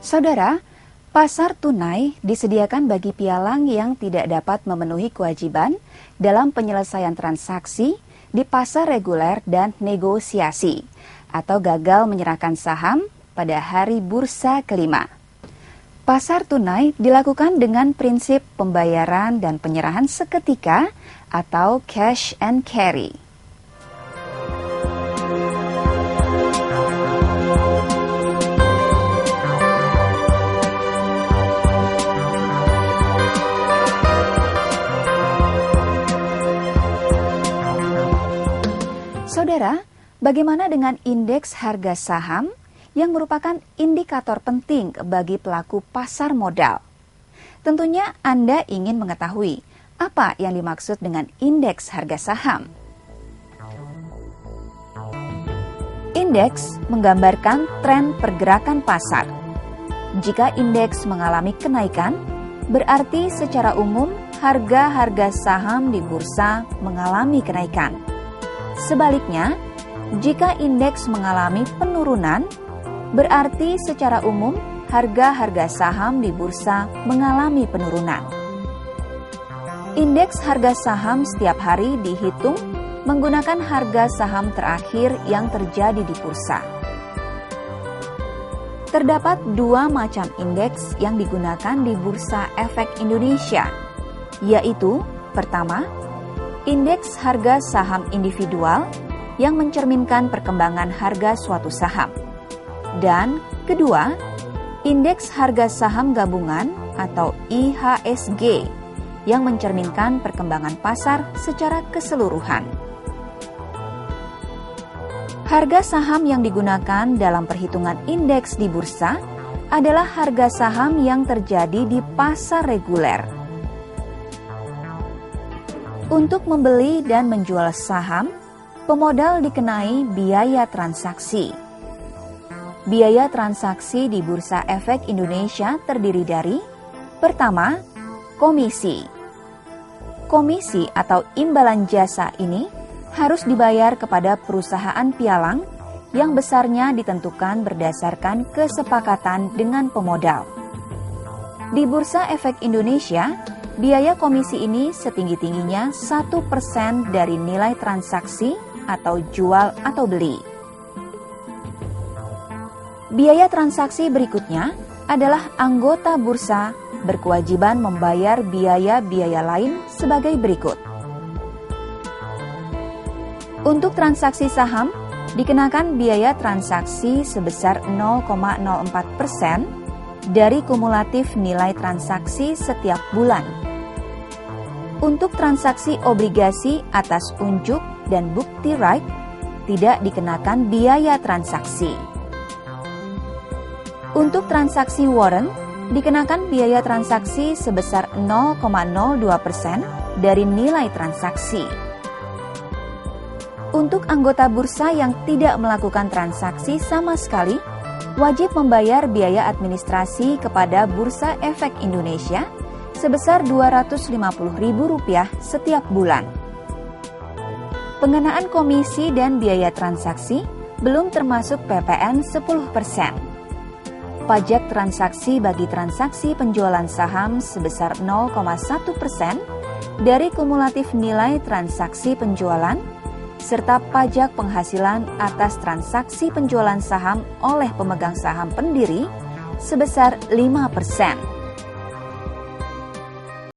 Saudara, pasar tunai disediakan bagi pialang yang tidak dapat memenuhi kewajiban dalam penyelesaian transaksi di pasar reguler dan negosiasi, atau gagal menyerahkan saham pada hari bursa kelima. Pasar tunai dilakukan dengan prinsip pembayaran dan penyerahan seketika atau cash and carry. Saudara, bagaimana dengan indeks harga saham yang merupakan indikator penting bagi pelaku pasar modal? Tentunya Anda ingin mengetahui apa yang dimaksud dengan indeks harga saham. Indeks menggambarkan tren pergerakan pasar. Jika indeks mengalami kenaikan, berarti secara umum harga-harga saham di bursa mengalami kenaikan. Sebaliknya, jika indeks mengalami penurunan, berarti secara umum harga-harga saham di bursa mengalami penurunan. Indeks harga saham setiap hari dihitung menggunakan harga saham terakhir yang terjadi di bursa. Terdapat dua macam indeks yang digunakan di Bursa Efek Indonesia, yaitu pertama, indeks harga saham individual yang mencerminkan perkembangan harga suatu saham. Dan kedua, indeks harga saham gabungan atau IHSG yang mencerminkan perkembangan pasar secara keseluruhan. Harga saham yang digunakan dalam perhitungan indeks di bursa adalah harga saham yang terjadi di pasar reguler. Untuk membeli dan menjual saham, pemodal dikenai biaya transaksi. Biaya transaksi di Bursa Efek Indonesia terdiri dari: pertama, komisi. Komisi atau imbalan jasa ini harus dibayar kepada perusahaan pialang yang besarnya ditentukan berdasarkan kesepakatan dengan pemodal. Di Bursa Efek Indonesia, biaya komisi ini setinggi-tingginya 1% dari nilai transaksi atau jual atau beli. Biaya transaksi berikutnya adalah anggota bursa berkewajiban membayar biaya-biaya lain sebagai berikut. Untuk transaksi saham, dikenakan biaya transaksi sebesar 0,04% dari kumulatif nilai transaksi setiap bulan. Untuk transaksi obligasi atas unjuk dan bukti right, tidak dikenakan biaya transaksi. Untuk transaksi warrant, dikenakan biaya transaksi sebesar 0,02% dari nilai transaksi. Untuk anggota bursa yang tidak melakukan transaksi sama sekali, wajib membayar biaya administrasi kepada Bursa Efek Indonesia sebesar Rp250.000 setiap bulan. Pengenaan komisi dan biaya transaksi belum termasuk PPN 10%. Pajak transaksi bagi transaksi penjualan saham sebesar 0,1% dari kumulatif nilai transaksi penjualan, serta pajak penghasilan atas transaksi penjualan saham oleh pemegang saham pendiri sebesar 5%.